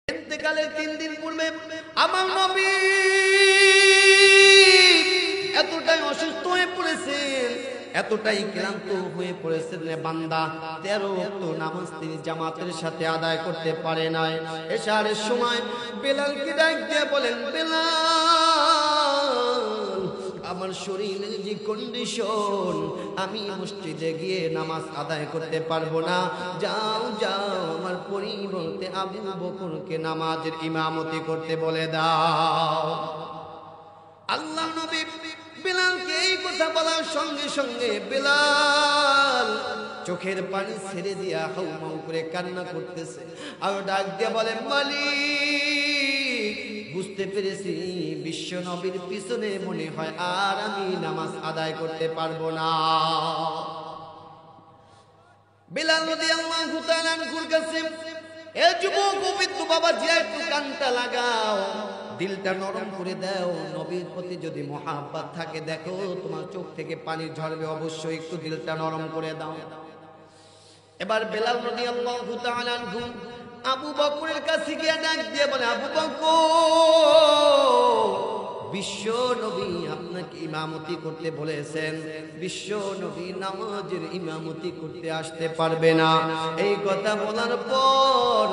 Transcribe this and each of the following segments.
ইন্তেকালের 3 দিন পূর্বে আমার নবী এতটাই অসুস্থ হয়ে পড়েছেন, এতটাই ক্লান্ত হয়ে পড়েছেন রে বান্দা 13 ওয়াক্ত নামাজ তিনি জামাতের সাথে আদায় করতে পারে নাই। এশারের সময় বেলালকে ডাক দিয়ে বলেন, বেলাল, আমার শরীরের যে কন্ডিশন, আমি মসজিদে গিয়ে নামাজ আদায় করতে পারবো না, যাও যাও আমার পরিবর্তে আবু বকরকে নামাজের ইমামতি করতে বলে দাও। আল্লাহ নবী বেলালকে এই কথা বলার সঙ্গে সঙ্গে বেলাল চোখের পানি ছেড়ে দিয়া হাউমাউ করে কান্না করতেছে আর ডাক দিয়ে বলে, মালিক, বুঝতে পেরেছি বিশ্ব নবীর পিছনে মনে হয় আর আমি নামাজ আদায় করতে পারবো না। বেলাল রাদিয়াল্লাহু তাআলা আনহুর কাছে, এ যুবক অবিদ্য বাবা, জিয়া একটু কানটা লাগাও, দিলটা নরম করে দাও, নবীর প্রতি যদি মোহাব্বত থাকে দেখো তোমার চোখ থেকে পানি ঝরবে, অবশ্যই একটু দিলটা নরম করে দাও। এবার বেলাল রাদিয়াল্লাহু তাআলা আনহু আবু বকরের কাছে গিয়ে ডাক দিয়ে বলে, আবু বকর, বিশ্ব নবী আপনাকে ইমামতি করতে বলেছেন, বিশ্ব নবী নামাজের ইমামতি করতে আসতে পারবে না। এই কথা বলার পর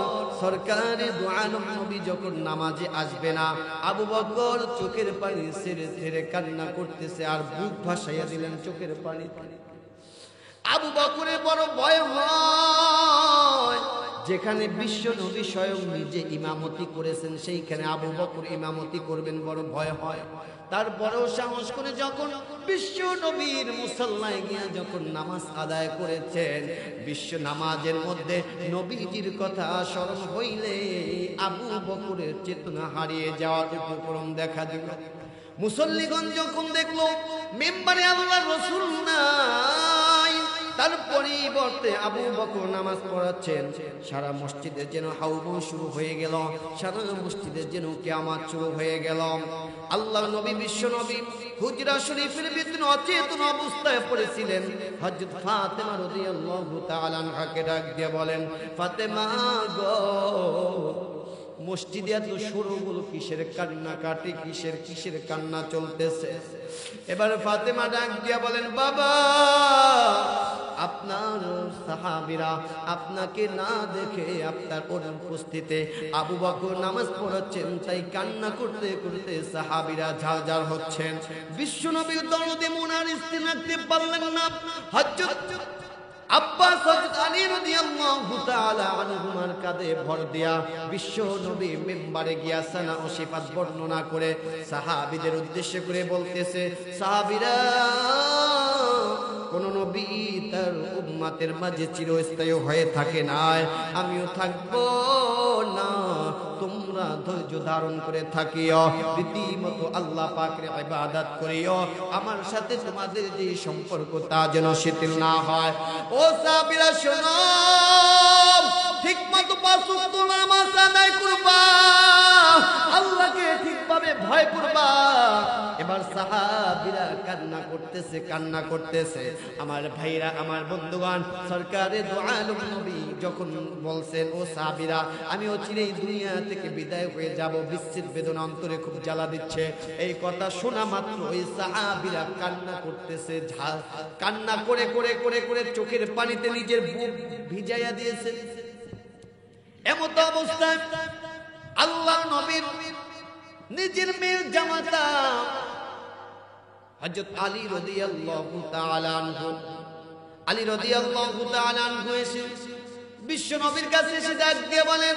সরকারে দু আলম নবী যখন নামাজে আসবে না, আবু বকর চোখের পানি ছেড়ে ছেড়ে কান্না করতেছে আর বুক ভাসাইয়া দিলেন চোখের পানি। আবু বকরের বড় ভয় হয়, যেখানে বিশ্ব নবী স্বয়ং নিজে ইমামতি করেছেন সেইখানে আবু বকর ইমামতি করবেন, বড় ভয় হয়। তারপরেও সাহস করে যখন বিশ্ব নবীর মুসল্লায় গিয়ে যখন নামাজ আদায় করেছেন, বিশ্ব নামাজের মধ্যে নবীজির কথা স্মরণ হইলে আবু বকরের চেতনা হারিয়ে যাওয়ার উপক্রম দেখা দিল। মুসল্লিগণ যখন দেখলো মেম্বারে আল্লাহর রাসূল নাই, তার পরিবর্তে আবু বকর নামাজ পড়াচ্ছেন, সারা মসজিদে যেন হাউমাউ শুরু হয়ে গেল, সারা মসজিদে যেন কিয়ামত শুরু হয়ে গেল। আল্লাহর নবী বিশ্ব নবী হুজরা শরীফের ভিতরে অচেতন অবস্থায় পড়েছিলেন। হযরত ফাতেমা রাদিয়াল্লাহু তাআলা আনহাকে ডাক দিয়ে বলেন, ফাতেমা গো, মসজিদে এত সরুগুলো কিসের কান্না কাটি, কিসের কান্না চলতেছে? এবার ফাতেমা ডাক দিয়া বলেন, বাবা, আপনার সাহাবীরা আপনাকে না দেখে আপনার অনুপস্থিতিতে আবু বকর নামাজ পড়াচ্ছেন, তাই কান্না করতে করতে সাহাবীরা ঝাড় হচ্ছেন। বিশ্বনবীর দরদে মুনার স্থির রাখতে পারলেন না। হযরত আব্বাস হযরত আলী রাদিয়াল্লাহু তাআলা আনহুমার কাঁধে ভর দিয়া বিশ্ব নবী মিম্বারে গিয়া সানা ও সিফাত বর্ণনা করে সাহাবীদের উদ্দেশ্য করে বলতেছে, সাহাবীরা, কোন নবী তার উম্মতের মাঝে চিরস্থায়ী হয়ে থাকে না, আমিও থাকবো না, তোমরা ধৈর্য ধারণ করে থাকিও, রীতিমতো আল্লাহ পাকের ইবাদত করিও, আমার সাথে তোমাদের যে সম্পর্ক তা যেন শিথিল না হয়। ও সাহাবীরা শোনো, ঠিকমতো 5 ওয়াক্ত নামাজ আদায় করবা, আল্লাহকে ঠিকভাবে ভয় করবা। এবার সাহাবীরা কান্না করতেছে। আমার ভাইরা, আমার বন্ধুগণ, সরকারে দু আলম নবী যখন বলছেন, ও সাহাবীরা, আমি অচিরেই দুনিয়া থেকে বিদায় হয়ে যাব, বিচ্ছেদ বেদনা অন্তরে খুব জ্বালা দিচ্ছে। এই কথা শোনা মাত্র ওই সাহাবীরা কান্না করতেছে, কান্না করে করে করে করে চোখের পানিতে নিজের বুক ভিজাইয়া দিয়েছে। এমত অবস্থায় আল্লাহ নবীর নিজের মেয়ের জামাতা হযরত আলী রাদিয়াল্লাহু তাআলা আনহু এসে বিশ্ব নবীর কাছে এসে ডাক দিয়ে বলেন,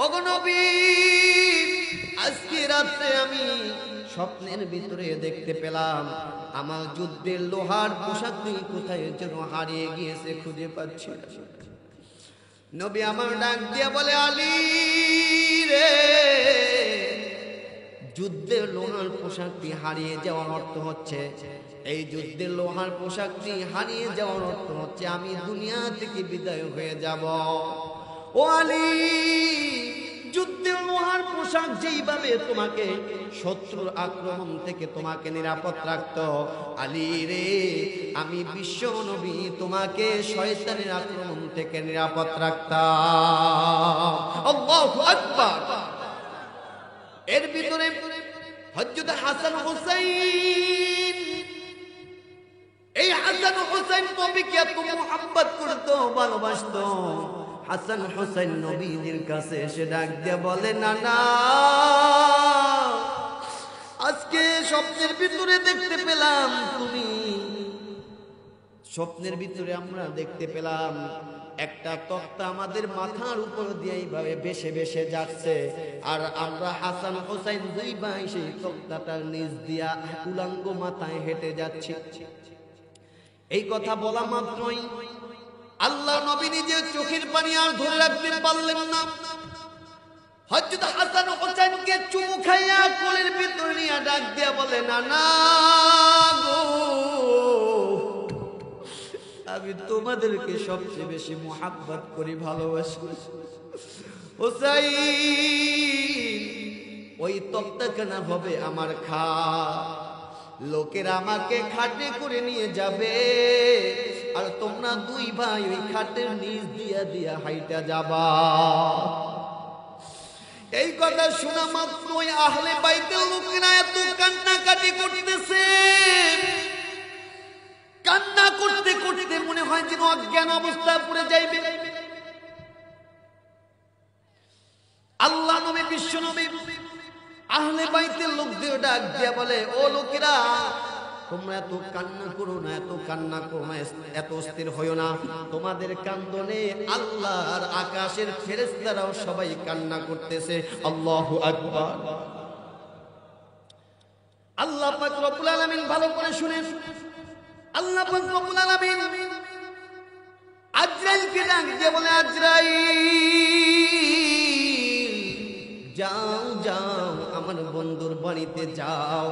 ওগো নবী, আজকে রাতে আমি স্বপ্নের ভিতরে দেখতে পেলাম আমার যুদ্ধের লোহার পোশাকটি কোথায় যেন হারিয়ে গিয়েছে, খুঁজে পাচ্ছি না। নবী আমার ডাক দিয়ে বলে, আলী রে, যুদ্ধের লোহার পোশাকটি হারিয়ে যাওয়ার অর্থ হচ্ছে, এই যুদ্ধের লোহার পোশাকটি হারিয়ে যাওয়ার অর্থ হচ্ছে আমি দুনিয়া থেকে বিদায় হয়ে যাব। ও আলী, যুদ্ধের লোহার পোশাক পোশাক যেইভাবে তোমাকে শত্রুর আক্রমণ থেকে তোমাকে নিরাপদ রাখতো, আলী রে আমি বিশ্ব নবী তোমাকে শয়তানের আক্রমণ থেকে নিরাপদ রাখতাম। আল্লাহু আকবার। এর ভিতরে হযরত হাসান হুসাইন, এই হাসান হুসাইন নবীকে এত মুহাব্বত করতো, ভালোবাসতো। হাসান হুসাইন নবীর কাছে এসে ডাক দিয়ে বলে, নানা আজকে স্বপ্নের ভিতরে দেখতে পেলাম তুমি, স্বপ্নের ভিতরে আমরা দেখতে পেলাম একটা তক্তা আমাদের মাথার উপর দিয়ে এইভাবে ভেসে ভেসে যাচ্ছে, আর আমরা হাসান হুসাইন দুই ভাই সেই তক্তাটার নিচ দিয়া উলাঙ্গ মাথায় হেঁটে যাচ্ছি। এই কথা বলা মাত্রই আল্লাহ নবী নিজের চোখের পানি আর ধরে রাখতে পারলেন না। হযরত হাসান হুসাইনকে চুমু খাইয়া কোলের ভিতরে নিয়ে ডাক দিয়া বলে, নানা গো আমি তোমাদেরকে সবচেয়ে বেশি মুহাব্বত করি, ভালোবাসি। হুসাইন ওই তক্তাখানা হবে আমার খাট, লোকেরা আমাকে খাটে করে নিয়ে যাবে, আর তোমরা দুই ভাই ওই খাটের নিচ দিয়া দিয়া হাইটা যাবা। এই কথা শোনা মাত্রই আহলে বাইতের লোকেরা এত কান্নাকাটি করতেছে, কান্না করতে করতে মনে হয় যেন অজ্ঞান অবস্থায় পড়ে যাইবে। আল্লাহ নবী বিশ্ব নবী আহলে বাইতের লোকদের ডাক দিয়া বলে, ও লোকেরা তোমরা এত কান্না করো না, এত কান্না করো না, এত অস্থির হইও না। তোমাদের কান্দনে আল্লাহর আকাশের ফেরেশতারাও সবাই কান্না করতেছে। আল্লাহু আকবার। আল্লাহ পাক রব্বুল আলামিন ভালো করে শুনেন, আল্লাহ পাক রব্বুল আলামিন আজরাইলকে ডাক দিয়ে বলে, আজরাইল যাও যাও আমার বন্ধুর বাড়িতে যাও,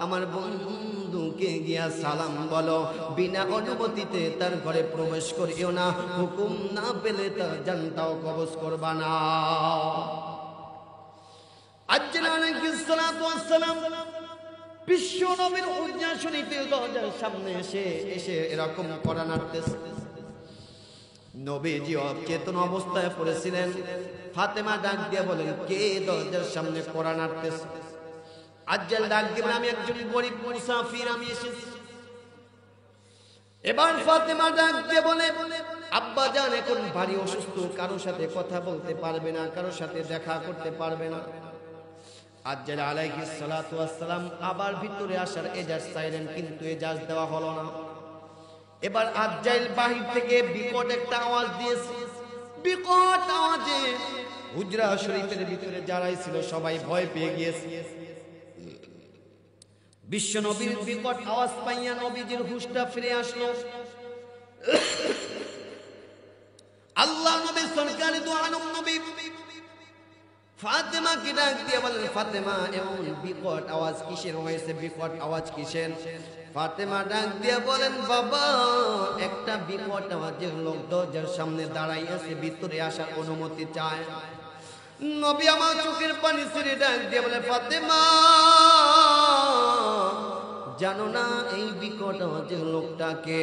আমার বন্ধুকে গিয়া সালাম বলো, বিনা অনুমতিতে তার ঘরে প্রবেশ করিও না, হুকুম না পেলে তার জানটাও কবজ করবা না। আজরাইল আলাইহিস সালাতু ওয়াস সালাম বিশ্ব নবীর হুজরা শরীফের দরজার সামনে এসে এরকম করা নাড়তেছে। নবীজি অচেতন অবস্থায় পড়েছিলেন। ফাতেমা ডাক দিয়ে বলেন, কে দরজার সামনে কোরআন নাড়তেছে? আজ্জাল ডাক দিলেন, আমি একজন গরীব মুসাফির, আমি এসেছি। এবার ফাতেমা ডাক দিয়ে বলে, আব্বা জান এখন ভারী অসুস্থ, কারোর সাথে কথা বলতে পারবে না, কারোর সাথে দেখা করতে পারবে না। আজ্জাল আলাইহিস সালাতু ওয়াস সালাম আবার ভিতরে আসার এজাজ চাইলেন, কিন্তু এজাজ দেওয়া হলো না। এবার আজ্জাইল বাহির থেকে বিকট একটা আওয়াজ দিয়েছে। বিকট আওয়াজে হুজরা শরীফের ভিতরে যারাই ছিল সবাই ভয় পেয়ে গিয়েছে। বিশ্ব নবীর বিকট আওয়াজ পাইয়া নবীজির হুশটা ফিরে আসলো। আল্লাহ নবী সরকারি দু আলম নবী ফাতেমা কে ডাক দিয়ে বলেন, ফাতেমা এমন বিকট আওয়াজ কিসের হয়েছে, বিকট আওয়াজ কিসের? ফাতেমা ডাক দিয়ে বলেন, বাবা একটা বিকট আওয়াজের লোক দরজার সামনে দাঁড়াই আছে, ভিতরে আসার অনুমতি চায়। নবী আমার চোখের পানি ছেড়ে ডাক দিয়ে বলে, ফাতেমা জানো না এই বিকট আওয়াজের লোকটাকে?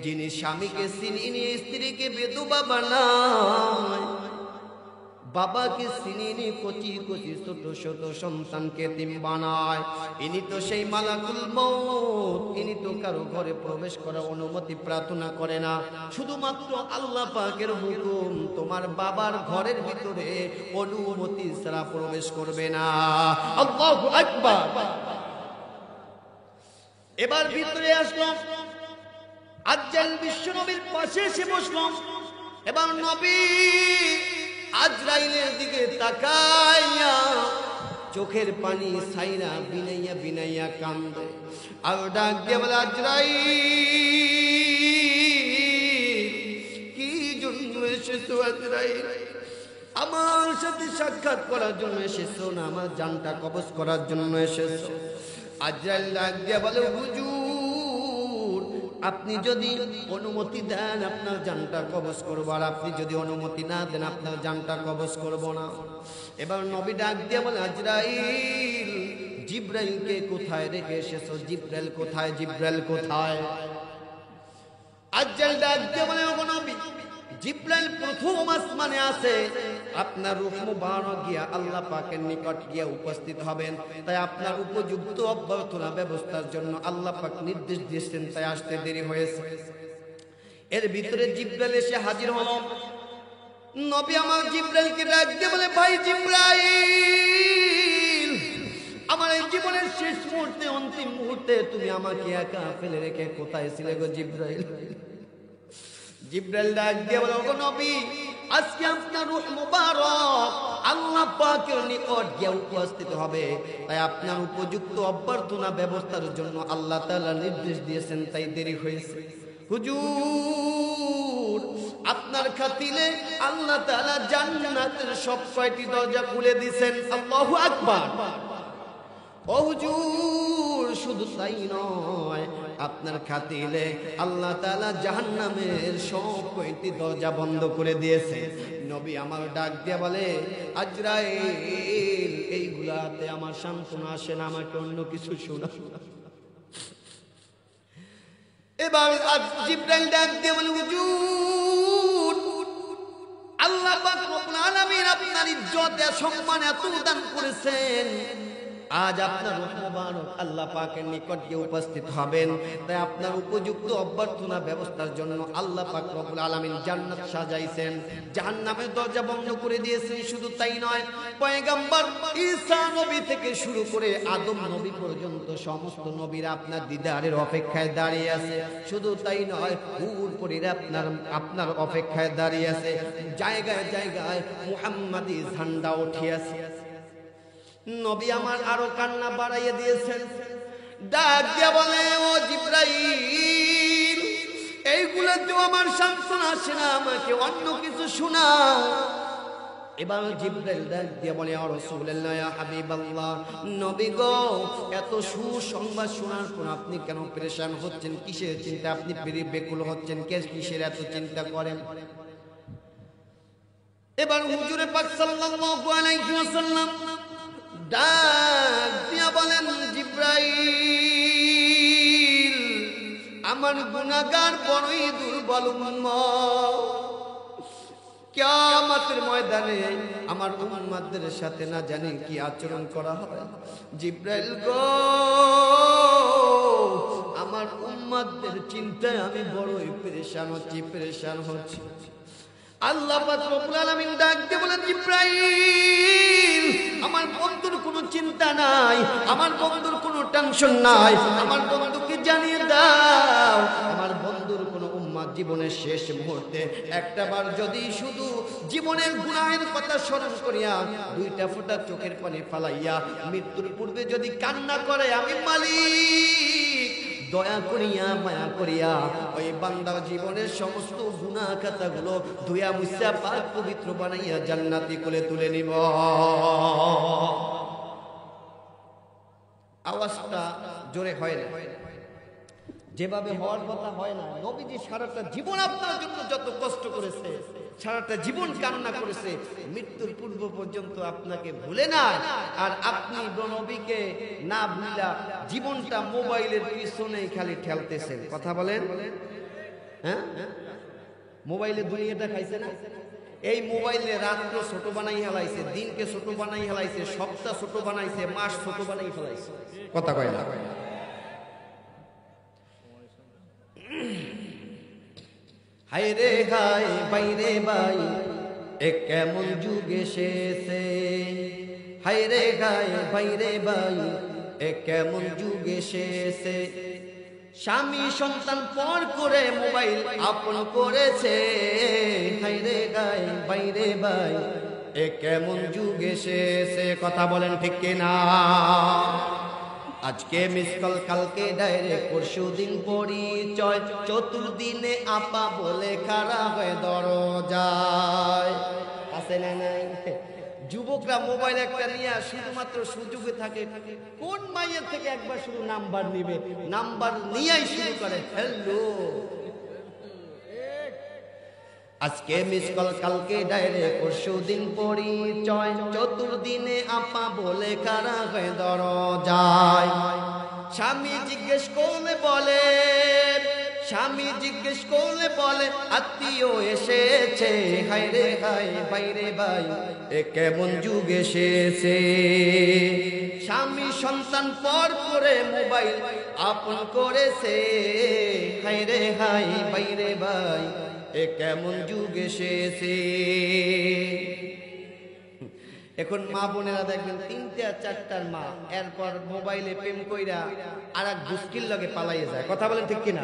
যিনি স্বামীকে চিনি স্ত্রীকে বিধবা বানায়, বাবাকে চিনি কচি কচি ছোট ছোট সন্তানকে এতিম বানায়, ইনি তো সেই মালাকুল মউত। ইনি তো কারো ঘরে প্রবেশ করার অনুমতি প্রার্থনা করে না, শুধুমাত্র আল্লাহ পাকের হুকুম, তোমার বাবার ঘরের ভিতরে অনুমতি ছাড়া প্রবেশ করবে না। আল্লাহু আকবার। এবার ভিতরে আসলো, আজ্জাল বিশ্ব নবীর পাশে এসে বসলো। এবার নবী আজরাইলের দিকে তাকাইয়া চোখের পানি ছাইরা বিনাইয়া বিনাইয়া কান্দে, আর ডাক দিয়ে বলে, আজরাইল কি জন্য এসেছো? আজরাইল আমার সাথে সাক্ষাৎ করার জন্য এসেছো না আমার জানটা কবজ করার জন্য এসেছো? আজরাইল ডাক দিয়ে বলে, হুজুর আপনি যদি অনুমতি দেন আপনার জানটা কবজ করবো, আর আপনি যদি অনুমতি না দেন আপনার জানটা কবজ করব না। এবার নবী ডাক দিয়ে বলে, আজরাইল, জিব্রাইলকে কোথায় রেখে এসেছো? জিব্রাইল কোথায়? জিব্রাইল কোথায়? আজরাইল ডাক দিয়ে বলে, ওগো নবী, জিব্রাইল প্রথম আসমানে আছে। আপনার রূহ মুবারক গিয়া আল্লাহ পাকের নিকট গিয়া উপস্থিত হবেন, তাই আপনার উপযুক্ত অভ্যর্থনা ব্যবস্থার জন্য আল্লাহ পাক নির্দেশ দিয়েছেন, তাই আসতে দেরি হয়েছে। এর ভিতরে জিব্রাইল এসে হাজির হলো। নবী আমার জিব্রাইলকে ডাক দিয়ে বলে, ভাই জিব্রাইল, আমার এই জীবনের শেষ মুহূর্তে, অন্তিম মুহূর্তে তুমি আমাকে একা ফেলে রেখে কোথায় ছিলে গো জিব্রাইল? জিব্রাইল ডাক দিয়ে বলে, ওগো নবী, আজকে আপনার রূহ মুবারক আল্লাহ পাকের নিকট গিয়ে উপস্থিত হবে, তাই আপনার উপযুক্ত অভ্যর্থনা ব্যবস্থার জন্য আল্লাহ তাআলা নির্দেশ দিয়েছেন, তাই দেরি হয়েছে। হুজুর, আপনার খাতিরে আল্লাহ তাআলা জান্নাতের সব কয়টি দরজা খুলে দিয়েছেন। আল্লাহু আকবার। ও হুজুর, শুধু তাই নয়, আপনার খাতিরে আল্লাহ তাআলা জাহান্নামের সব কয়টি দরজা বন্ধ করে দিয়েছে। নবী আমার ডাক দিয়ে বলে, আজরাইল, এইগুলাতে আমার সান্ত্বনা আসে না, আমাকে অন্য কিছু শোনা। এবার জিব্রাইল ডাক দিয়ে বলে, হুজুর, আল্লাহ পাক রব্বুল আলামিন আপনার ইজ্জত সম্মান এত দান করেছেন, আজ আপনার রূহ মুবারক আল্লাহ পাকের নিকট গিয়ে উপস্থিত হবেন, তাই আপনার উপযুক্ত অভ্যর্থনা ব্যবস্থার জন্য আল্লাহ পাক রব্বুল আলামিন জান্নাত সাজাইছেন, জাহান্নামের দরজা বন্ধ করে দিয়েছেন। শুধু তাই নয়, পয়গম্বর ঈসা নবী থেকে শুরু করে আদম নবী পর্যন্ত সমস্ত নবীরা আপনার দিদারের অপেক্ষায় দাঁড়িয়ে আছে। শুধু তাই নয়, হুর পরীরা আপনার অপেক্ষায় দাঁড়িয়ে আছে। জায়গায় জায়গায় মুহাম্মাদি ঝান্ডা উঠে আছে। নবী আমার আরো কান্না বাড়াইয়ে দিয়েছেন। ডাক দিয়া বলে, ও জিব্রাইল, এইগুলো তো আমার সান্ত্বনা আসে না, আমাকে অন্য কিছু শোনাও। এবার জিব্রাইল ডাক দিয়া বলে, ও রাসূলুল্লাহ, ইয়া হাবিবাল্লাহ, নবী গো, এত সুসংবাদ শোনার পর আপনি কেন পেরেশান হচ্ছেন? কিসের চিন্তা? আপনি বেকুল হচ্ছেন, কিসের এত চিন্তা করেন? এবার হুজুরে পাক সাল্লাল্লাহু আলাইহি ওয়াসাল্লাম ডাক দিয়া বলেন, জিব্রাইল, আমার গুনাহগার বড়ই দুর্বল উম্মত, কিয়ামতের ময়দানে আমার উম্মতদের সাথে না জানি কি আচরণ করা হবে। জিব্রাইল গো, আমার উম্মতদের চিন্তায় আমি বড়ই পেরেশান হচ্ছি। আল্লাহ পাক রব্বুল আলামিন ডাক দিয়ে বলেন, জিব্রাইল, আমার বন্ধুর কোনো চিন্তা নাই, আমার বন্ধুর কোনো টেনশন নাই, আমার বন্ধুকে জানিয়ে দাও, আমার বন্ধুর কোনো উম্মত জীবনের শেষ মুহূর্তে একটাবার যদি শুধু জীবনের গুনাহের কথা স্মরণ করিয়া দুইটা ফোঁটা চোখের পানি ফালাইয়া মৃত্যুর পূর্বে যদি কান্না করে, আমি মালিক দয়া করিয়া মায়া করিয়া ওই বান্দার জীবনের সমস্ত গুনাহ খাতাগুলো ধুইয়া মুছিয়া পাক পবিত্র বানাইয়া জান্নাতি কোলে তুলে নিব। আওয়াজটা জোরে হয় না, যেভাবে হওয়ার কথা হয় না। নবীজি সারাটা জীবন আপনার জন্য যত কষ্ট করেছে, সারাটা জীবন কান্না করেছে, মৃত্যুর পূর্ব পর্যন্ত আপনাকে ভুলে না। আর আপনি নবীকে না ভুলা জীবনটা মোবাইলের পিছনেই খালি ঠেলতেছেন। কথা বলেন, হ্যাঁ? মোবাইলে দুনিয়াটা খাইছে না? এই মোবাইলে রাত্র ছোট বানাই হেলাইছে, দিনকে ছোট বানাই হেলাইছে, সপ্তাহ ছোট বানাইছে, মাস ছোট বানাই ফেলাইছে। কথা কয় না? হায় রে হায়, বাইরে বাই, এ কেমন যুগ এসেছে। হায় রে হায়, বাইরে বাই, এ কেমন যুগ এসেছে। স্বামী সন্তান পর করে মোবাইল আপন করেছে। হায় রে হায়, বাইরে বাই, এ কেমন যুগ এসেছে। কথা বলেন ঠিক কিনা? আজকে মিসকল, কালকে ডাইরেক্ট, পরশুদিন পরিচয়, চতুর্দিনে আপা বলে খাড়া হয়ে দরজায়। আছে না নাই? যুবকরা মোবাইল একটা নিয়ে শুধুমাত্র সুযোগে থাকে, কোন মাইয়ের থেকে একবার শুধু নাম্বার নিবে, নাম্বার নিয়েই শুরু করে হ্যালো। আজকে মিস কল কালকে ডাইরেক্ট পরশু দিন পরিচয় চতুর্দিনে আপা বলে কারা হয়ে দরজায় স্বামী জিজ্ঞেস করলে বলে স্বামী জিজ্ঞেস করলে বলে আত্মীয় এসেছে হাই রে হাই বাইরে ভাই এ কেমন যুগ এসেছে স্বামী সন্তান পর করে মোবাইল আপন করেছে হাই রে হাই বাইরে ভাই এ কেমন যুগ এসেছে এখন মা বোনেরা দেখবেন 3টে আর 4টার মা এরপর মোবাইলে প্রেম কইরা আর এক দুষ্কিল লগে পালাইয়ে যায় কথা বলেন ঠিক কিনা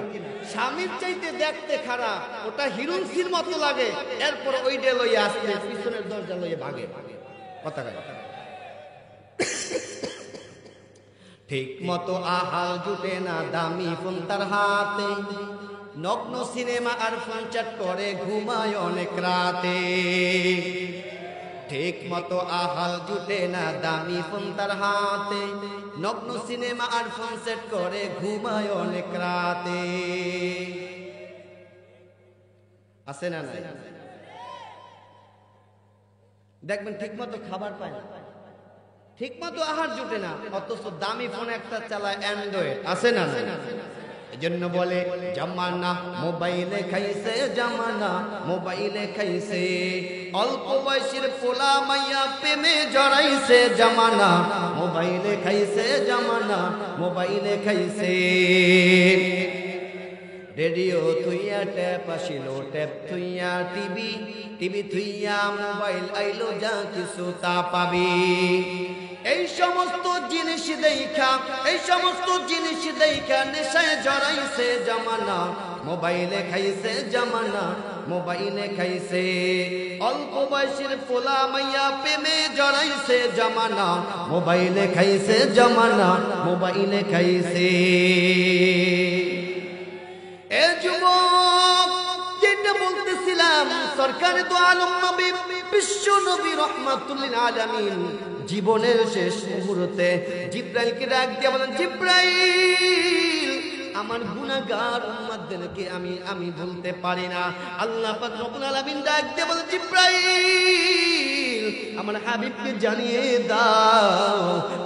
স্বামীর চাইতে দেখতে খারাপ ওটা হিরুনসির মতো লাগে এরপর ওইটা লইয়ে আসতে পিছনের দরজা লইয়ে ভাগে কথা কয় ঠিক মতো আহাল জুটে না দামি ফোন তার হাতে নগ্ন সিনেমা আর ফোন চ্যাট করে ঘুমায় অনেক রাতে ঠিক মতো আহাল জুটে না দামি ফোন তার হাতে নগ্ন সিনেমা আর ফোন সেট করে ঘুমায় অনেক রাতে আছে না নাই দেখবেন ঠিক মতো খাবার পায় না ঠিক মতো আহার জুটে না অথচ দামি ফোন একটা চালায় অ্যান্ড্রয়েড আছে না এজন্য বলে জামানা মোবাইলে খাইছে জামানা মোবাইলে খাইছে অল্প বয়সের পোলা মাইয়া প্রেমে জড়াইছে জামানা মোবাইলে খাইছে জামানা মোবাইলে খাইছে রেডিও থুইয়া ট্যাপ আসিল ট্যাপ থুইয়া টিভি থুইয়া মোবাইল আইলো যা কিছু তা পাবি এই সমস্ত জিনিস দেখা নেশায় জড়াইছে জামানা মোবাইলে খাইছে জামানা মোবাইলে খাইছে অল্প বয়সের পোলা মাইয়া প্রেমে জড়াইছে জামানা মোবাইলে খাইছে জামানা মোবাইলে খাইছে এ যুবক যেটা বলতেছিলাম সরকারে তো আলম নবী বিশ্ব নবী রাহমাতুল লিল আলামিন জীবনের শেষ মুহূর্তে জিব্রাইলকে ডাক দিয়ে বলেন জিব্রাইল আমার গুনাহগার উম্মতদেরকে আমি বলতে পারি না আল্লাহ পাক রব্বুল আলামিন ডাক দিয়ে বলেন জিব্রাইল আমার হাবিবকে জানিয়ে দাও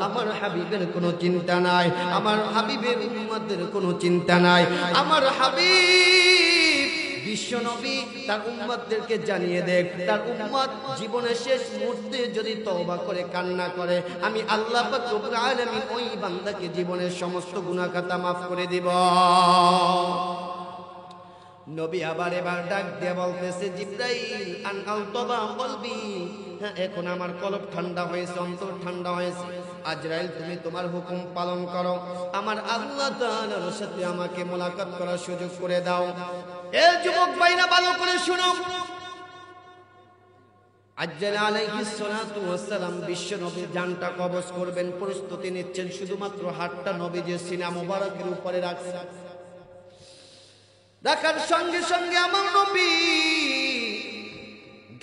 আমার হাবিবের কোনো চিন্তা নাই আমার হাবিবের উম্মতদের কোনো চিন্তা নাই আমার হাবিব বিশ্ব নবী তার উম্মতদেরকে জানিয়ে দেখ তার উম্মত জীবনের শেষ মুহূর্তে যদি তওবা করে কান্না করে আমি আল্লাহ পাক রব্বুল আলামিন ওই বান্দাকে জীবনের সমস্ত গুনাহ খাতা maaf করে দিব নবী আবার এবার ডাক দিয়ে বলতেছে জিব্রাইল আন আলতাবা কলবি এখন আমার কলব ঠান্ডা হয়েছে অন্তর ঠান্ডা হয়েছে আজরাইল তুমি তোমার হুকুম পালন করো আমার আল্লাহ তাআলার সাথে আমাকে মোলাকাত করার সুযোগ করে দাও এ যুবক ভাইরা ভালো করে শুনো আজ্জাল আলাইহিস সালাতু ওয়াস সালাম বিশ্ব নবীর জানটা কবজ করবেন প্রস্তুতি নিচ্ছেন শুধুমাত্র হাতটা নবীজির সিনা মোবারকের উপরে রাখছেন রাখার সঙ্গে সঙ্গে আমার নবী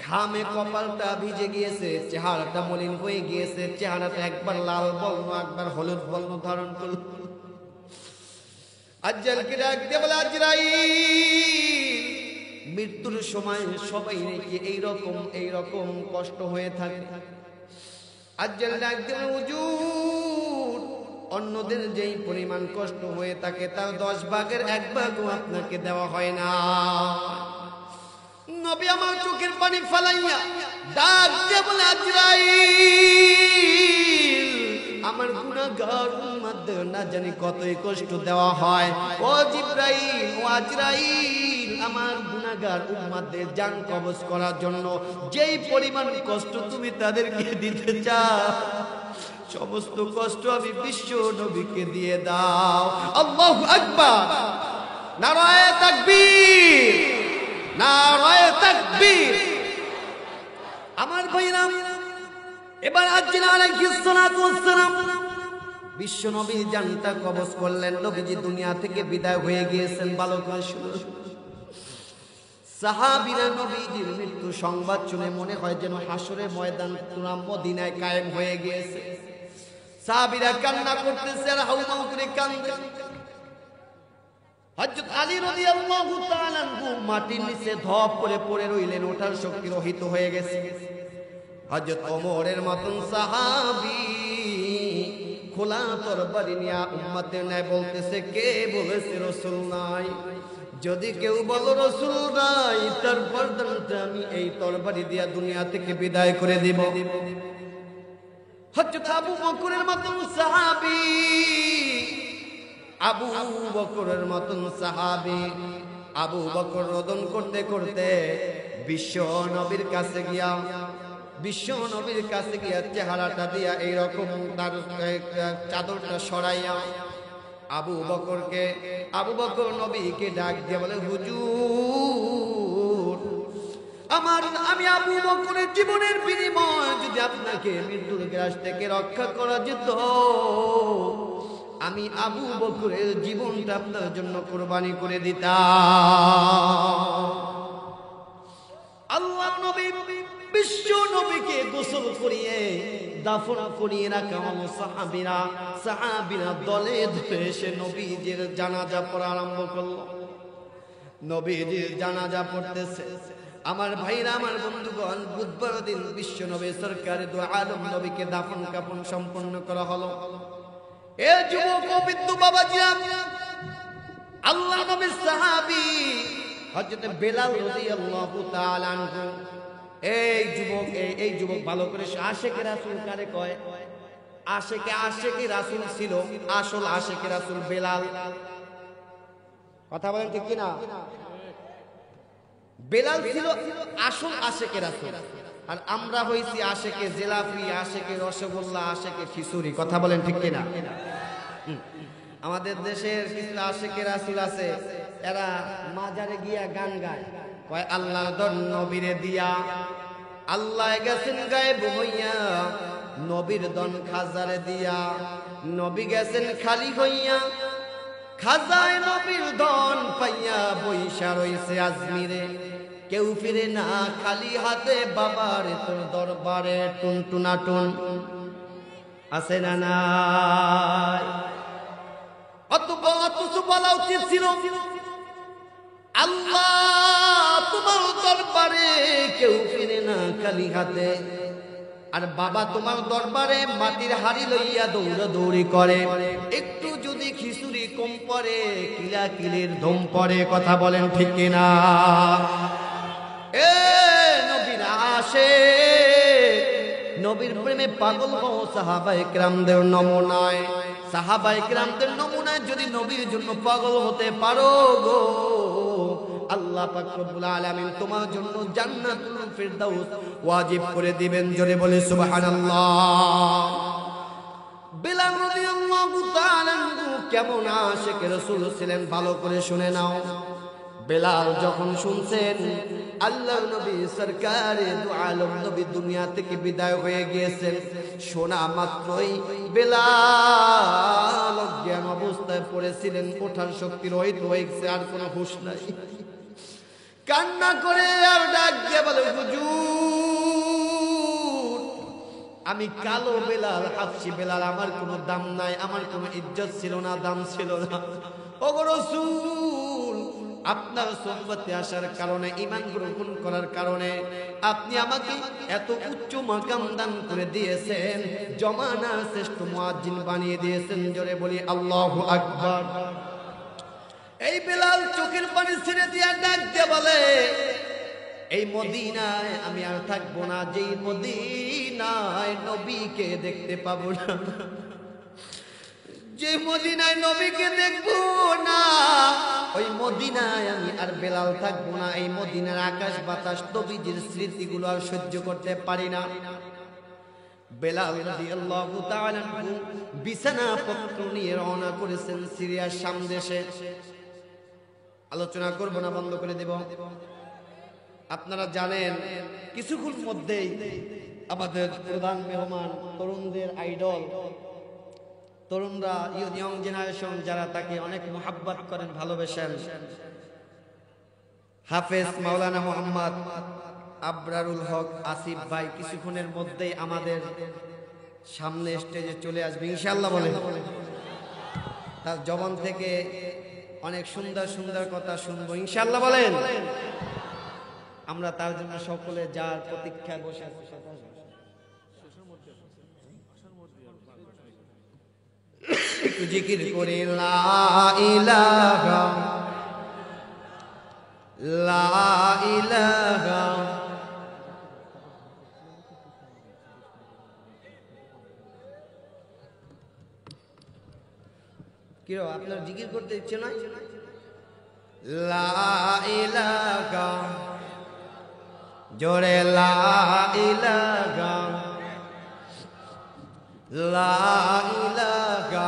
ঘামে কপালটা ভিজে গিয়েছে চেহারাটা মলিন হয়ে গিয়েছে চেহারাটা একবার লাল বর্ণ একবার হলুদ বর্ণ ধারণ করল আজ্জালকে ডাক দিয়ে বলে আজরাইল মৃত্যুর সময় সবাই নাকি এইরকম কষ্ট হয়ে থাকে আজ্জাল ডাক দিয়ে হুজুর অন্যদের যেই পরিমাণ কষ্ট হয়ে থাকে তার 10 ভাগের 1 ভাগও আপনাকে দেওয়া হয় না নবী আমার চোখের পানি ফেলাইয়া ডাক দিয়ে বলে আজরাইল আমার গুনাহগার উম্মতদের না জানি কতই কষ্ট দেওয়া হয় ও জিব্রাইল ও আজরাইল আমার গুনাহগার উম্মতদের জান কবজ করার জন্য যেই পরিমাণ কষ্ট তুমি তাদেরকে দিতে চাও সমস্ত কষ্ট আমি বিশ্ব নবীকে দিয়ে দাও আল্লাহু আকবার নারায়ে তাকবীর নারায়ে তাকবীর আমার ভাইরা এবার আজ্জাল আলাইহিস সালাতু ওয়াস সালাম বিশ্ব নবী জানটা কবজ করলেন নবীজি দুনিয়া থেকে বিদায় হয়ে গিয়েছেন ভালো করে শুনুন সাহাবীরা নবীজির মৃত্যু সংবাদ শুনে মনে হয় যেন হাসরের ময়দান পুরা মদিনায় কায়েম হয়ে গিয়েছে সাহাবীরা কান্না করতেছে আর হাউমাউ করে কান্দে হযরত আলী রাদিয়াল্লাহু তাআলা মাটির নিচে ধপ করে পড়ে রইলেন, ওঠার শক্তি রহিত হয়ে গেছে। হযরত ওমরের মতন সাহাবী খোলা তরবারি নিয়ে উম্মতের ন্যায় বলতেছে, কে বলেছে রাসূল নাই? যদি কেউ বলো রাসূল নাই, তারপর আমি এই তরবারি দিয়া দুনিয়া থেকে বিদায় করে দিব। হযরত আবু বকরের মতন সাহাবী, আবু বকরের মতন সাহাবী, আবু বকর রোদন করতে করতে বিশ্ব নবীর কাছে গিয়া চেহারাটা দিয়া এইরকম তার চাদরটা সরাইয়া আবু বকর নবীকে ডাক দিয়ে বলে, হুজুর, আমি আবু বকরের জীবনের বিনিময় যদি আপনাকে মৃত্যুর গ্রাস থেকে রক্ষা করা যেত, আমি আবু বকরের জীবনটা আপনার জন্য কোরবানি করে দিতাম। আল্লাহ নবী বিশ্ব নবীকে গোসল করিয়ে দাফন করিয়ে রাখা হলো। সাহাবীরা দলে দলে এসে নবীজির জানাজা পড়া আরম্ভ করলো। নবীজির জানাজা পড়তেছে। আমার ভাইরা, আমার বন্ধুগণ, বুধবার দিন বিশ্ব নবী সরকারে দু আলম নবীকে দাফন কাফন সম্পন্ন করা হলো। এ যুবক ও বিদ্যু বাবাজিরা, আল্লাহ নবীর সাহাবী হযরত বেলাল রাদিয়াল্লাহু তাআলা আনহু, এই যুবক ভালো করে আশেকে রাসূল কারে কয়? আশেকে রাসূল ছিল। আসল আশেকে রাসূল বেলাল। কথা বলেন ঠিক কিনা? বেলাল ছিল আসল আশেকে রাসূল, আর আমরা হইছি আশেকে জিলাপি, আশেকে রসগোল্লা, আশেকে খিচুড়ি। কথা বলেন ঠিক কিনা? আমাদের দেশের কিছু আশেকে রাসূল আছে, এরা মাজারে গিয়া গান গায়, কয় আল্লাহর দর নবীরে দিয়া, আল্লাহ গেছেন গায়েব হইয়া, নবীর দন খাজারে দিয়া, নবী গেছেন খালি হইয়া, খাজায় নবীর দন পাইয়া বইসা রইছে আজমিরে, কেউ ফিরে না খালি হাতে, বাবার তোর দরবারে টুনটুনাটুন। আছে না নাই? অত বলা উচিত ছিল, আল্লাহ তোমার দরবারে কেউ ফিরে না খালি হাতে, আর বাবা তোমার দরবারে মাটির হাড়ি লইয়া দৌড়াদৌড়ি করে, একটু যদি খিচুড়ি কম পড়ে কিলা কিলের ধম পড়ে। কথা বলেন ঠিক কিনা? এ নবীর আসে, নবীর প্রেমে পাগল হও সাহাবায়ে কেরামদের নমুনায়। সাহাবায়ে কেরামদের নমুনায় যদি নবীর জন্য পাগল হতে পারো গো, আল্লাহ পাক রব্বুল আলামিন তোমার জন্য জান্নাতুল ফিরদাউস ওয়াজিব করে দিবেন। জোরে বলে সুবহানাল্লাহ। বেলাল রাদিয়াল্লাহু তাআলা কেমন আশিকে রাসূল ছিলেন ভালো করে শুনে নাও। বেলাল যখন শুনছেন আল্লাহর নবী সরকারে দু আলম নবী দুনিয়া থেকে বিদায় হয়ে গিয়েছেন, শোনা মাত্রই বেলাল অজ্ঞান অবস্থায় পড়েছিলেন, ওঠার শক্তি রহিত হয়ে গেছে, আর কোনো হুঁশ নাই। কান্না করে আর ডাক দিয়ে বলে, হুজুর, আমি কালো বেলাল, হাফসি বেলাল, আমার কোনো দাম নাই, আমার কোনো ইজ্জত ছিল না, দাম ছিল না। ওগো রাসূল, আপনার সোহবতে আসার কারণে, ঈমান গ্রহণ করার কারণে আপনি আমাকে এত উচ্চ মাকাম দান করে দিয়েছেন, জমানার শ্রেষ্ঠ মুয়াজ্জিন বানিয়ে দিয়েছেন। জোরে বলি আল্লাহু আকবার। এই বেলাল চোখের পানি ছেড়ে দিয়া ডাক দিয়ে বলে, এই মদিনায় আমি আর থাকবো না, যেই মদিনায় নবীকে দেখতে পাবো না, যে মদিনায় নবীকে দেখবো না, ওই মদিনায় আমি আর বেলাল থাকবো না। এই মদিনার আকাশ বাতাস নবীজির স্মৃতিগুলো আর সহ্য করতে পারি না। বেলাল রাদিয়াল্লাহু তাআলা বিছানা পত্র নিয়ে রওনা করেছেন সিরিয়ার শাম দেশে। আলোচনা করব না, বন্ধ করে দেব। আপনারা জানেন কিছুক্ষণ মধ্যেই আমাদের প্রধান মেহমান, তরুণদের আইডল, তরুণরা, ইয়ং জেনারেশন যারা তাকে অনেক মোহাব্বত করেন, ভালোবাসেন, হাফেজ মাওলানা মোহাম্মদ আবরারুল হক আসিফ ভাই কিছুক্ষণের মধ্যেই আমাদের সামনে স্টেজে চলে আসবে ইনশাআল্লাহ। বলে তার জবান থেকে অনেক সুন্দর সুন্দর কথা শুনবো ইনশাআল্লাহ বলেন। আমরা তার জন্য সকলে যার প্রতীক্ষায় বসে আছি। একটু জিকির করে লা ইলাহা লা ইলাহা কি রে আপনার জিকির করতে ইচ্ছে নাই? লা ইলাহা জোরে লা ইলাহা লা ইলাহা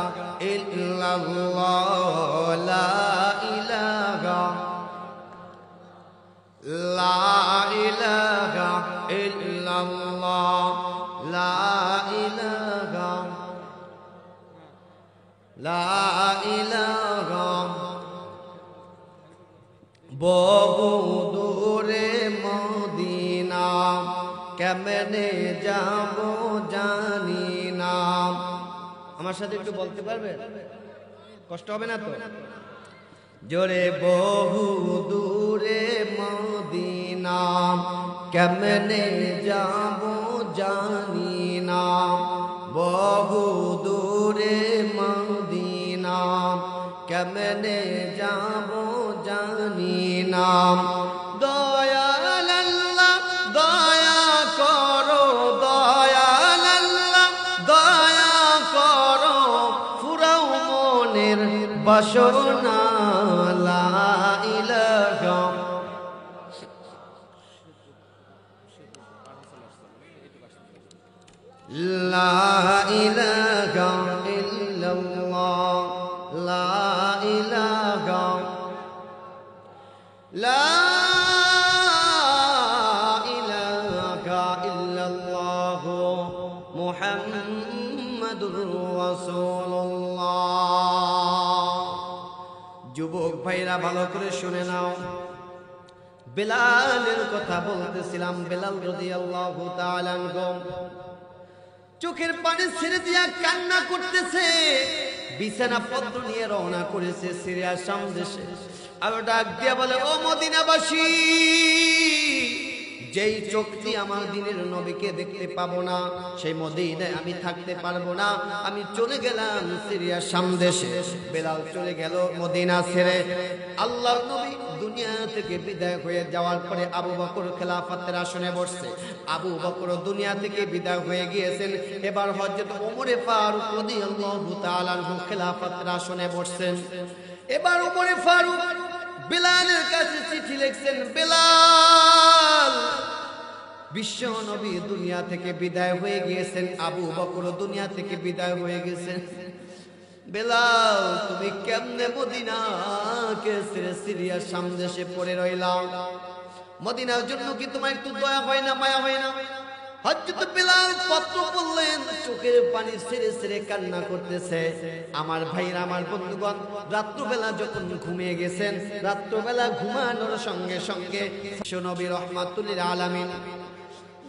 ইল্লাল্লাহ লা ইলাহা লা ইলাহা ইল্লাল্লাহ লা ইলাহা লা ইলাহা বহু দূরে মদিনা কেমনে যাব জানি না। আমার সাথে একটু বলতে পারবেন? কষ্ট হবে না তো? জোরে বহু দূরে মদিনা কেমনে যাব জানি না। বহু দূরে মদিনা কেমনে যাব জানি না। দয়াল আল্লাহ দয়া করো দয়াল আল্লাহ দয়া করো ফুরাও মনের বাসনা। লা ইলাহা লা ইলাহা ইল্লাল্লাহ লা ইলাহা লা ইলাহা ইল্লাল্লাহ মুহাম্মাদুর রাসূলুল্লাহ। যুবক ভাইরা ভালো করে শুনে নাও, বেলালের কথা বলতেছিলাম। বেলাল রাদিয়াল্লাহু তাআলা আনহু চোখের পানি ছেড়ে দিয়া কান্না করতেছে, বিছানা পত্র নিয়ে রওনা করেছে সিরিয়া শাম দেশে। আর ডাক দিয়া বলে, ও মদিনাবাসী, যেই চোখ দিয়ে আমার দিনের নবীকে দেখতে পাবো না, সেই মদিনায় আমি থাকতে পারবো না। আমি চলে গেলাম সিরিয়া শাম দেশে। বেলাল চলে গেল মদিনা ছেড়ে। আল্লাহর নবী দুনিয়া থেকে বিদায় হয়ে যাওয়ার পরে আবু বকর খেলাফতের আসনে বসছে। আবু বকর দুনিয়া থেকে বিদায় হয়ে গিয়েছেন। এবার হযরত ওমর ফারুক রাদিয়াল্লাহু তাআলা আনহু খেলাফতের আসনে বসছেন। এবার ওমর ফারুক বেলালের কাছে চিঠি লিখছেন, বেলাল, বিশ্ব নবী দুনিয়া থেকে বিদায় হয়ে গিয়েছেন, আবু বকর দুনিয়া থেকে বিদায় হয়ে গেছেন। বেলাল, তুমি কেমনে মদিনাকে ছেড়ে সিরিয়ার শাম দেশে পড়ে রইলাম? মদিনার জন্য কি তোমার একটু দয়া হয় না, মায়া হয় না? হযরত বেলাল পত্র পড়লেন, চোখের পানি ছেড়ে ছেড়ে কান্না করতেছে। আমার ভাইরা, আমার বন্ধুগণ, রাত্রবেলা যখন ঘুমিয়ে গেছেন, রাত্রবেলা ঘুমানোর সঙ্গে সঙ্গে নবী রাহমাতুল লিল আলামিন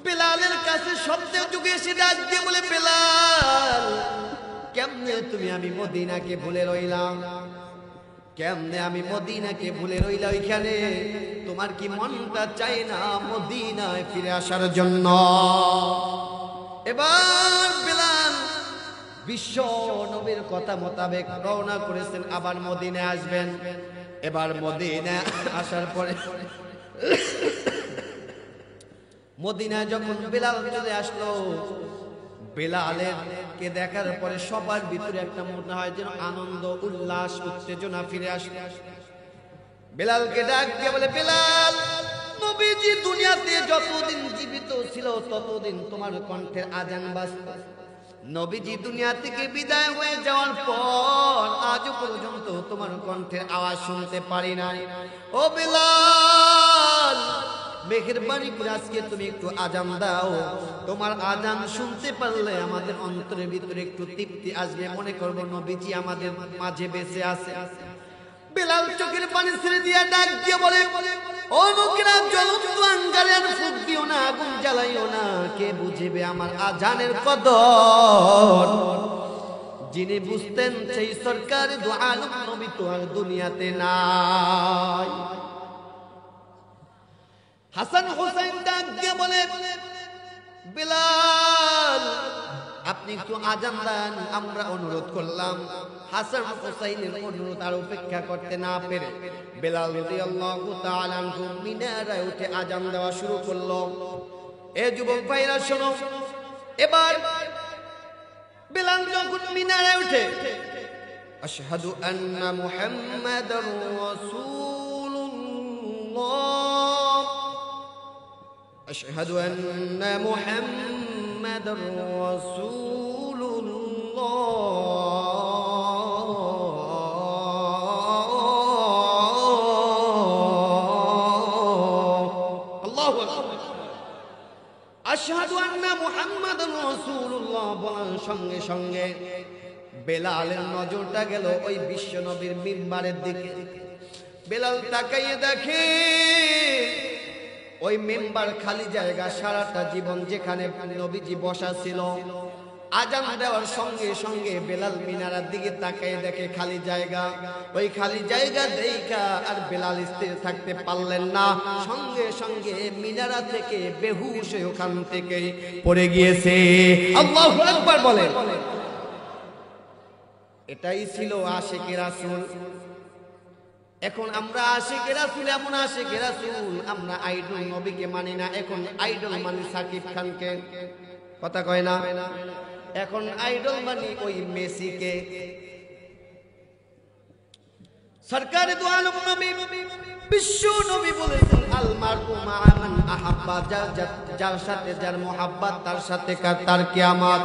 বেলালের কাছে শব্দের যুগে এসে ডাক দিয়ে বলে, বেলাল, কেমনে তুমি আমি মদিনাকে ভুলে রইলাম? কেমনে আমি মদিনাকে ভুলে রইলাম? ওইখানে তোমার কি মনটা চায় না মদিনায় ফিরে আসার জন্য? এবার বেলাল বিশ্ব নবীর কথা মোতাবেক রওনা করেছেন, আবার মদিনায় আসবেন। এবার মদিনায় আসার পরে মদিনায় যখন বেলাল চলে আসলো, বেলালেরকে দেখার পরে সবার ভিতরে একটা মনে হয় যেন আনন্দ, উল্লাস, উত্তেজনা ফিরে আসলো। বেলালকে ডাক দিয়ে বলে, বেলাল, নবীজি দুনিয়াতে যতদিন জীবিত ছিল ততদিন তোমার কণ্ঠের আজান বাজতো। নবীজি দুনিয়া থেকে বিদায় হয়ে যাওয়ার পর আজও পর্যন্ত তোমার কণ্ঠের আওয়াজ শুনতে পারি নাই। ও বেলাল, মেহেরবানি করে আজকে তুমি একটু আজান দাও। তোমার আজান শুনতে পারলে আমাদের অন্তরের ভিতরে একটু তৃপ্তি আসবে, মনে করবো নবীজি আমাদের মাঝে বেঁচে আছে। বেলাল চোখের পানি ছেড়ে দিয়ে ডাক দিয়ে বলে, ও লোকেরা, জ্বলন্ত আঙ্গারে আর ফুঁক দিও না, আগুন জ্বালাইও না। কে বুঝিবে আমার আজানের কদর? যিনি বুঝতেন সেই সরকার দু আলম নবী তো আর দুনিয়াতে নাই। হাসান হুসাইন ডাক দিয়ে বলে, বিলাল আপনি একটু আজান দেন। আমরা অনুরোধ করলাম। হাসান হুসাইনের অনুরোধ আর উপেক্ষা করতে না পেরে বিলাল রাদিয়াল্লাহু তাআলা আনহু মিনারায় উঠে আজান দেওয়া শুরু করলো। এ যুবক ভাইরা শোনো, এবার বিলাল যখন মিনারায় উঠে আশহাদু আন্না মুহাম্মাদার রাসূলুল্লাহ, আশহাদু আন্না মুহাম্মাদার রাসূলুল্লাহ, আল্লাহু আকবার, আশহাদু আন্না মুহাম্মাদার রাসূলুল্লাহ বলার সঙ্গে সঙ্গে বেলালের নজরটা গেল ওই বিশ্ব নবীর মিম্বারের দিকে। বেলাল তাকাইয়ে দেখে ওই মিম্বার খালি জায়গা, সারাটা জীবন যেখানে নবীজি বসা ছিল। আজান দেওয়ার সঙ্গে সঙ্গে বেলাল মিনারার দিকে তাকাইয়ে দেখে খালি জায়গা। ওই খালি জায়গা দেখা আর বেলাল স্থির থাকতে পারলেন না, সঙ্গে সঙ্গে মিনারা থেকে বেহুশ হয়ে ওখান থেকে পড়ে গিয়েছে। আল্লাহু আকবার বলেন। এটাই ছিল আশিকে রাসূল। এখন আমরা আশিকে রাসূল, এমন আশিকে রাসূল আমরা আইডল নবীকে মানি না, এখন আইডল মানি সাকিব খানকে। কথা কয় না? এখন আইডল মানি ওই মেসিকে। সরকারে দু আলম নবী বিশ্ব নবী বলেছেন, আল মারউ মা মান আহাব্বা, যার সাথে যার মোহাব্বত তার সাথে তার কিয়ামত।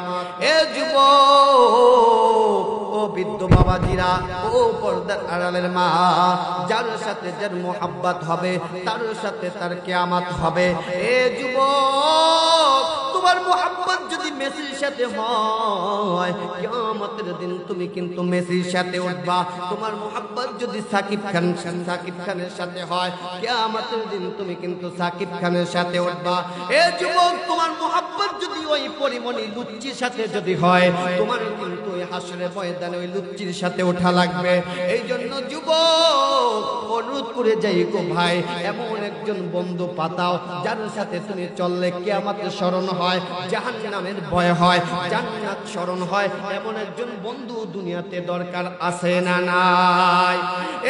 এ যুবক, ও বৃদ্ধ বাবাজিরা, ও পর্দার আড়ালের মা, যার সাথে যার মোহাব্বত হবে তার সাথে তার কিয়ামত হবে। এ যুবক, তোমার মোহাব্বত যদি মেসির সাথে হয় কিয়ামতের দিন তুমি কিন্তু মেসির সাথে উঠবা। তোমার মোহাব্বত যদি সাকিব খানের সাথে হয় কিয়ামতের দিন তুমি কিন্তু সাকিব খানের সাথে উঠবা। এ যুবক, তোমার মোহাব্বত যদি ওই পরিমণি লুচ্চির সাথে যদি হয়, তোমার কিন্তু ওই হাসরের ময়দানে ওই লুচ্চির সাথে ওঠা লাগবে। এই জন্য যুবক, অনুরোধ করে যাই গো ভাই, এমন একজন বন্ধু পাতাও যার সাথে তুমি চললে কিয়ামতের স্মরণ হয়, জাহান্নামের ভয় হয়, জান্নাত স্মরণ হয়। এমন একজন বন্ধু দুনিয়াতে দরকার আছে না নাই?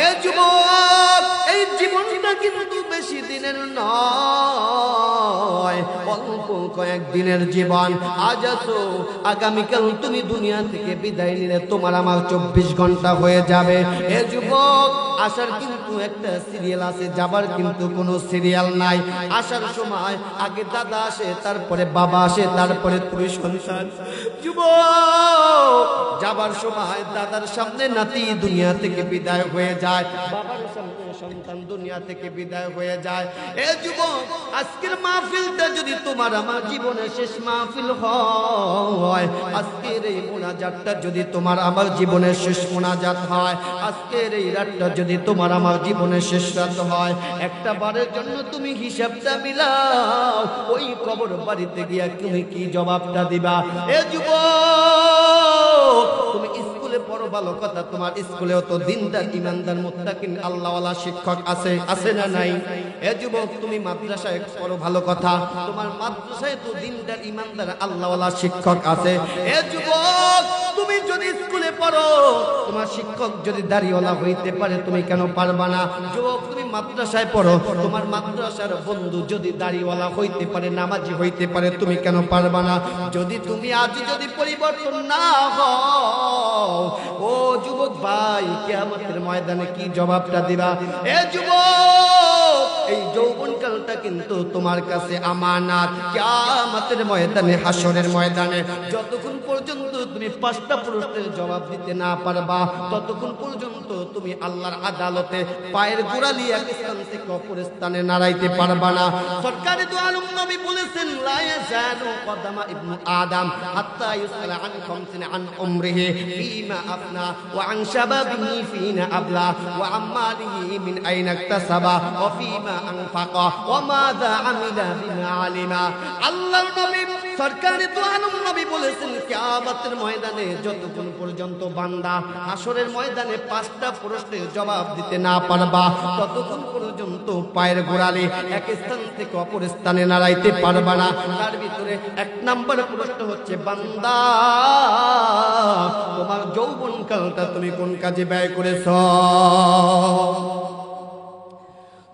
এ যুবক, এই জীবনটা কিন্তু বেশি দিনের নয়, অল্প কয়েকদিনের জীবন। আজ আছো, আগামীকাল তুমি দুনিয়া থেকে বিদায় নিলে তোমার আমার 24 ঘন্টা হয়ে যাবে। এ যুবক, আসার কিন্তু একটা সিরিয়াল আছে, যাবার কিন্তু কোনো সিরিয়াল নাই। আসার সময় আগে দাদা আসে, তারপরে বাবা আসে, তারপরে তুমি সন্তান। যুবক, যাবার সময় দাদার সামনে নাতি দুনিয়া থেকে বিদায় হয়ে যায়, বাবার সামনে সন্তান দুনিয়া থেকে বিদায় হয়ে যায়। এ যুবক, আজকের মাহফিলটা যদি তোমার আমার জীবনের শেষ মাহফিল হয়, আজকের এই মোনাজাতটা যদি তোমার আমার জীবনের শেষ মোনাজাত হয়, আজকের এই রাতটা যদি তোমার আমার জীবনের শেষ রাত হয়, একটা বারের জন্য তুমি হিসাবটা মিলাও, ওই কবর বাড়িতে গিয়া তুমি কি জবাবটা দিবা? এ যুবক, তুমি স্কুলে পড়ো ভালো কথা, তোমার স্কুলেও তো দিনদার ইমানদার মুত্তাকিন আল্লাহওয়ালা শিক্ষক আছে, আছে না নাই? এ যুবক, তুমি মাদ্রাসায় পড়ো ভালো কথা, তোমার মাদ্রাসায় তো দিনদার ইমানদার আল্লাহওয়ালা শিক্ষক আছে। এ যুবক, তুমি যদি স্কুলে পড়ো, তোমার শিক্ষক যদি দাড়িওয়ালা হইতে পারে, তুমি কেন পারবা না? যুবক, তুমি মাদ্রাসায় পড়ো, তোমার মাদ্রাসার বন্ধু যদি দাড়িওয়ালা হইতে পারে, নামাজি হইতে পারে, তুমি কেন পারবা না? যদি তুমি আজ যদি পরিবর্তন না হও, ও যুবক ভাই, কিয়ামতের ময়দানে কি জবাবটা দিবা? এ যুবক, এই যৌবনকালটা কিন্তু তোমার কাছে আমানত। কিয়ামতের ময়দানে, হাসরের ময়দানে যতক্ষণ পর্যন্ত তুমি 5টা প্রশ্নের জবাব দিতে না পারবা, ততক্ষণ পর্যন্ত তুমি আল্লাহর আদালতে পায়ের গোড়ালি এক স্থান থেকে অপর স্থানে নাড়াইতে পারবা না। সরকারে দু আলম নবী বলেছেন, লা ইয়াজালু কদামা ইবনু আদম হাত্তা ইউসালা আন খামসিন আন উমরিহি ফীমা আফনা ওয়া আন শাবাবিহি ফীনা আবলা ওয়া আম মালিহি মিন আইনা ইকতাসাবা ওয়া ফীমা আনফাকা ওয়া মাযা আমিলা বিমা আলিমা। আল্লাহর নবী সরকারি দু আলম নবী বলেছেন, কিয়ামতের ময়দানে যতক্ষণ পর্যন্ত বান্দা হাসরের ময়দানে 5টা প্রশ্নের জবাব দিতে না পারবা, ততক্ষণ পর্যন্ত পায়ের গোড়ালি এক স্থান থেকে অপর স্থানে নাড়াইতে পারবা না। তার ভিতরে 1 নাম্বার প্রশ্ন হচ্ছে, বান্দা তোমার যৌবনকালটা তুমি কোন কাজে ব্যয় করেছ?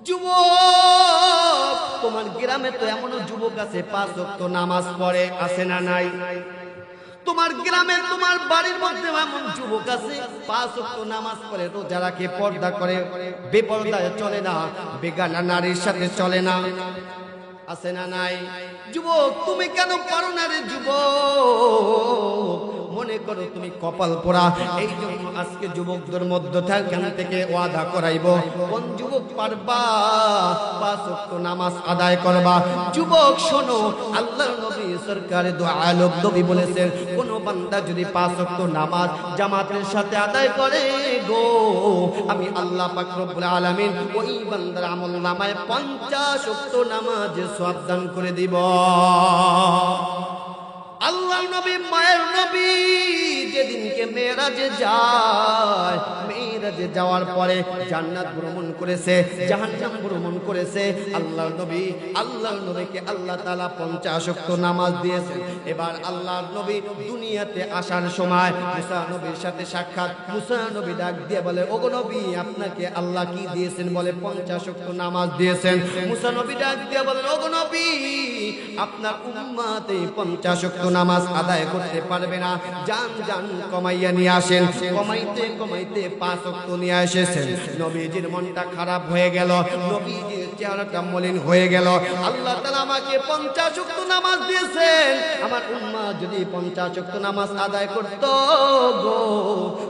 যুবক, তোমার গ্রামে তো এমনও যুবক আছে 5 ওয়াক্ত নামাজ পড়ে, আছে না নাই? তোমার গ্রামে তোমার বাড়ির মধ্যে এমন যুবক আছে 5 ওয়াক্ত নামাজ পড়ে, রোজা রাখে, পর্দা করে, বেপরদায় চলে না, বেগানা নারীর সাথে চলে না, আছে না নাই? যুবক, তুমি কেন পারো না রে যুবক? মনে করো তুমি কপাল পোড়া, এই জন্য আজকে যুবকদের মধ্যে থেকে ওয়াদা করাইব, কোন যুবক পারবা 5 ওয়াক্ত নামাজ আদায় করবা? যুবক শোনো, আল্লাহর নবী সরকারে দু আলম নবী বলেছেন, কোন বান্দা যদি 5 ওয়াক্ত নামাজ জামাতের সাথে আদায় করে গো, আমি আল্লাহ পাক রব্বুল আলামিন ওই বান্দার আমলনামায় 50 ওয়াক্ত নামাজের সওয়াব দান করে দিব। আল্লাহ নবী, মায়ের নবী যেদিনকে মেরাজে যায়, মেরাজে যাওয়ার পরে জান্নাত ভ্রমণ করেছে, জাহান্নাম ভ্রমণ করেছে, আল্লাহর নবীকে আল্লাহ তাআলা 50 ওয়াক্ত নামাজ দিয়েছেন। এবার আল্লাহর নবী দুনিয়াতে আসার সময় মুসা নবীর সাথে সাক্ষাৎ, মুসা নবী ডাক দিয়ে বলে, ওগো নবী, আপনাকে আল্লাহ কি দিয়েছেন? বলে 50 ওয়াক্ত নামাজ দিয়েছেন। মুসা নবী ডাক দিয়ে বলেন, ওগো নবী, আপনার উম্মত এই 50 ওয়াক্ত নামাজ আদায় করতে পারবে না, জান কমাইয়া নিয়ে আসেন। কমাইতে কমাইতে 5 ওয়াক্ত নিয়ে এসেছেন। নবীজির মনটা খারাপ হয়ে গেল, নবীজির চেহারাটা মলিন হয়ে গেল। আল্লাহ তাআলা আমাকে 50 ওয়াক্ত নামাজ দিয়েছেন, আমার উম্মত যদি 50 ওয়াক্ত নামাজ আদায় করত গো,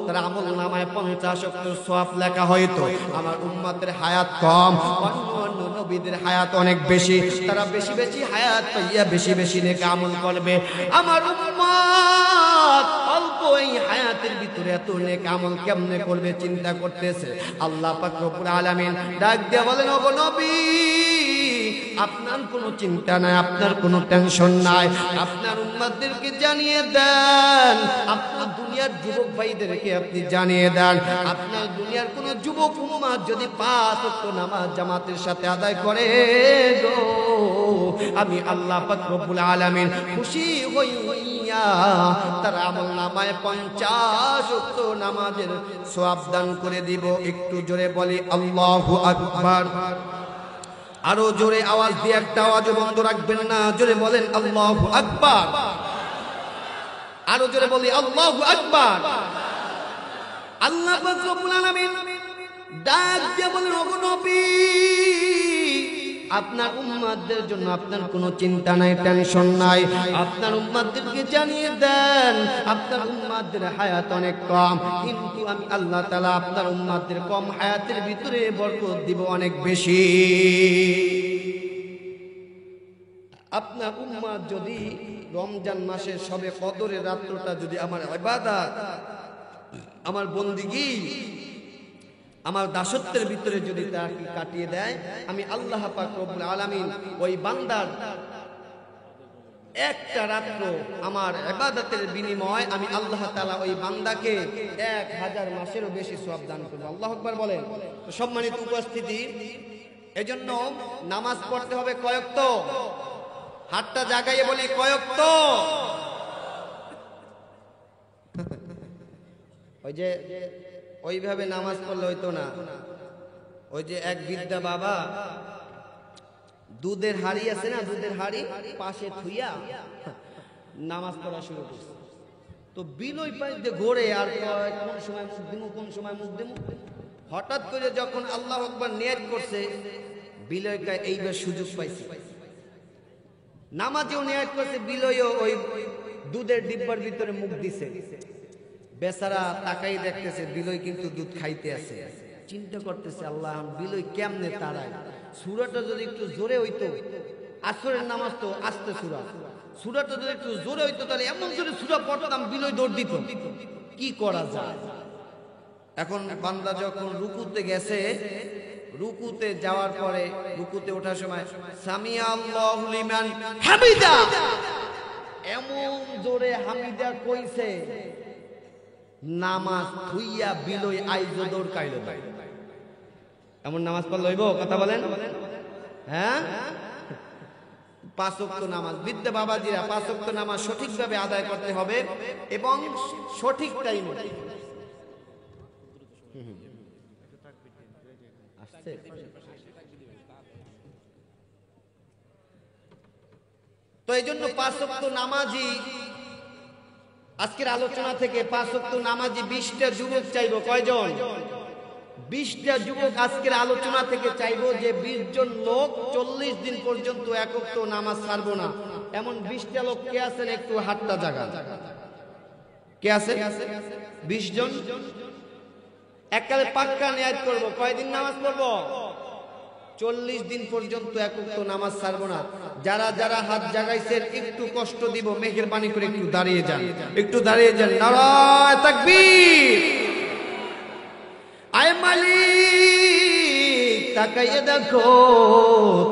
তার আমলনামায় 50 ওয়াক্ত সওয়াব লেখা হইতো। আমার উম্মতের হায়াত কম, অন্য নবীদের হায়াত অনেক বেশি, তারা বেশি বেশি হায়াত পাইয়া বেশি বেশি নেক আমল করবে। আমার উম্মত অল্প এই হায়াতের ভিতরে এত নেক আমল কেমনে করবে চিন্তা করতেছে। আল্লাহ পাক রব্বুল আলামিন ডাক দিয়ে বলেন, ওগো নবী, আপনার কোনো চিন্তা নাই, আপনার কোনো টেনশন নাই, আপনার উম্মতদেরকে জানিয়ে দেন, আপনার দুনিয়ার যুবক ভাইদেরকে আপনি জানিয়ে দেন, আপনার দুনিয়ার কোন যুবক উম্মত যদি 5 ওয়াক্ত নামাজ জামাতের সাথে আদায় করে গো, আমি আল্লাহ পাক রব্বুল আলামিন খুশি হইয়া তার আমলনামায় 50 ওয়াক্ত নামাজের সওয়াব দান করে দিব। একটু জোরে বলি আল্লাহু আকবার। আরো জোরে আওয়াজ দিয়ে, একটা আওয়াজও বন্ধ রাখবেন না, জোরে বলেন আল্লাহু আকবার। আরো জোরে বলি আল্লাহু আকবার। আল্লাহ পাক রব্বুল আলামিন ডাক দিয়ে বলেন, ওগো নবী, আপনার উম্মতদের জন্য আপনার কোনো চিন্তা নাই, টেনশন নাই, আপনার উম্মতদেরকে জানিয়ে দেন, আপনার উম্মতদের হায়াত অনেক কম, কিন্তু আমি আল্লাহ তাআলা আপনার উম্মতদের কম হায়াতের ভিতরে বরকত দিব অনেক বেশি। আপনার উম্মত যদি রমজান মাসের সবে কদরের রাত্রটা যদি আমার ইবাদত, আমার বন্দিগি, আমার দাসত্বের ভিতরে যদি তাকে কাটিয়ে দেয়, আমি আল্লাহ পাক রব্বুল আলামিন ওই বান্দার একটা রাত্র আমার ইবাদতের বিনিময় আমি আল্লাহ তাআলা ওই বান্দাকে 1000 মাসেরও বেশি সওয়াব দান করব। আল্লাহু আকবার বলেন। তো সম্মানিত উপস্থিতি, এজন্য নামাজ পড়তে হবে কয় ওয়াক্ত? হাতটা জাগাইয়ে বলি কয় ওয়াক্ত? ওই যে ওইভাবে নামাজ পড়লে হইতো না। ওই যে এক বৃদ্ধা বাবা দুধের হাড়ি আছে না, দুধের হাড়ি পাশে থুইয়া নামাজ পড়া শুরু করছে। তো বিলই পাইতে ঘোরে আর কোন সময় মুখ দিমু, কোন সময় মুখ দিমু। হঠাৎ করে যখন আল্লাহু আকবার নিয়ত করছে, বিলয় কায় এইবার সুযোগ পাইছে। নামাজেও নিয়ত করছে, বিলয়ও ওই দুধের ডিব্বার ভিতরে মুখ দিছে। বেচারা তাকাই দেখতেছে, বিলয় কিন্তু দুধ খাইতে আছে। চিন্তা করতেছে, আল্লাহ বিলয় কেমনে তাড়ায়। সূরাটা যদি একটু জোরে হইতো, আসরের নামাজ তো আস্তে সূরাটা যদি একটু জোরে হইতো, তাহলে এমন জোরে সূরা পড়তাম বিলয় দৌড় দিত। কি করা যায়? এখন বান্দা যখন রুকুতে গেছে, রুকুতে যাওয়ার পরে রুকুতে ওঠার সময় সামিয়া আল্লাহু লিমান হামিদা এমন জোরে হামিদা কইছে নামাজ থুইয়া বিলই আইজো দৌড় কাইলো ভাই এমন নামাজ পড়লে হইব কথা বলেন হ্যাঁ 5 ওয়াক্ত নামাজ বিদ্যা বাবাজিরা 5 ওয়াক্ত নামাজ সঠিকভাবে আদায় করতে হবে এবং সঠিক টাইমে আসছে তো এইজন্য 5 ওয়াক্ত নামাজি আজকের আলোচনা থেকে 5 ওয়াক্ত নামাজি 20টা যুবক চাইবো কয়জন 20টা যুবক আজকের আলোচনা থেকে চাইবো যে 20 জন লোক 40 দিন পর্যন্ত এক ওয়াক্ত নামাজ ছাড়বো না এমন 20টা লোক কে আছেন একটু হাতটা জাগা কে আছে 20 জন এককালে পাক্কা নিয়ত করব কয়দিন নামাজ পড়বো 40 দিন পর্যন্ত এক ওয়াক্ত নামাজ ছাড়বো না যারা যারা হাত জাগাইছেন একটু কষ্ট দিব মেহেরবানি করে একটু দাঁড়িয়ে যান নারায়ে তাকবীর আয় মালিক তাকাইয়ে দেখো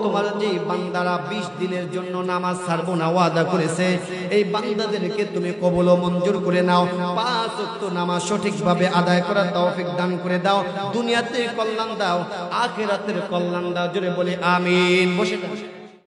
তোমার যে বান্দারা 20 দিনের জন্য নামাজ ছাড়বো না ওয়াদা করেছে এই বান্দাদেরকে তুমি কবুল ও মঞ্জুর করে নাও 5 ওয়াক্ত নামাজ সঠিকভাবে আদায় করার তৌফিক দান করে দাও দুনিয়াতে কল্যাণ দাও আখিরাতের কল্যাণ দাও জোরে বলে আমিন বসে